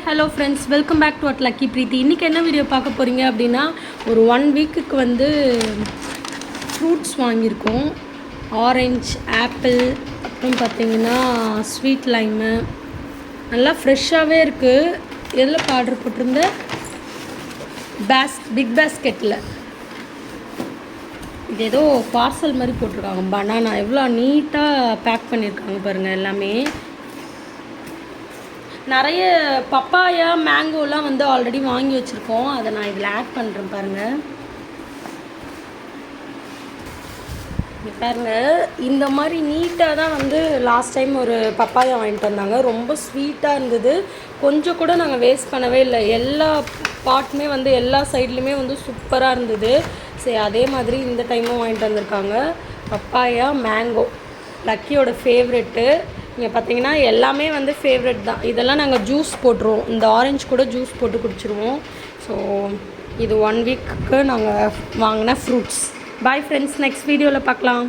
Hello friends, welcome back to Lucky Preethi. இன்றைக்கி என்ன video பார்க்க போகிறீங்க அப்படின்னா, ஒரு 1 வீக்குக்கு வந்து ஃப்ரூட்ஸ் வாங்கியிருக்கோம். ஆரஞ்ச், ஆப்பிள், அப்புறம் பார்த்திங்கன்னா ஸ்வீட் லைமு, நல்லா ஃப்ரெஷ்ஷாகவே இருக்குது. எதில் ஆர்டர் போட்டிருந்த பிக் பேஸ்கெட்டில். இது ஏதோ பார்சல் மாதிரி போட்டிருக்காங்க. பனானா எவ்வளோ நீட்டாக பேக் பண்ணியிருக்காங்க பாருங்கள். எல்லாமே நிறைய பப்பாயா, மேங்கோலாம் வந்து ஆல்ரெடி வாங்கி வச்சுருக்கோம். அதை நான் இதில் ஆட் பண்ணுறேன் பாருங்கள். பாருங்கள், இந்த மாதிரி நீட்டாக தான் வந்து லாஸ்ட் டைம் ஒரு பப்பாயா வாங்கிட்டு வந்தாங்க. ரொம்ப ஸ்வீட்டாக இருந்தது. கொஞ்சம் கூட நாங்கள் வேஸ்ட் பண்ணவே இல்லை. எல்லா பாட்டுமே வந்து எல்லா சைட்லேயுமே வந்து சூப்பராக இருந்தது. சரி, அதே மாதிரி இந்த டைமும் வாங்கிட்டு வந்திருக்காங்க. பப்பாயா, மேங்கோ லக்கியோட ஃபேவரெட்டு. இங்கே பார்த்தீங்கன்னா எல்லாமே வந்து ஃபேவரெட் தான். இதெல்லாம் நாங்கள் ஜூஸ் போட்டுருவோம். இந்த ஆரஞ்சு கூட ஜூஸ் போட்டு குடிச்சிருவோம். ஸோ இது 1 வீக்குக்கு நாங்கள் வாங்கின ஃப்ரூட்ஸ். பாய் ஃப்ரெண்ட்ஸ், நெக்ஸ்ட் வீடியோவில் பார்க்கலாம்.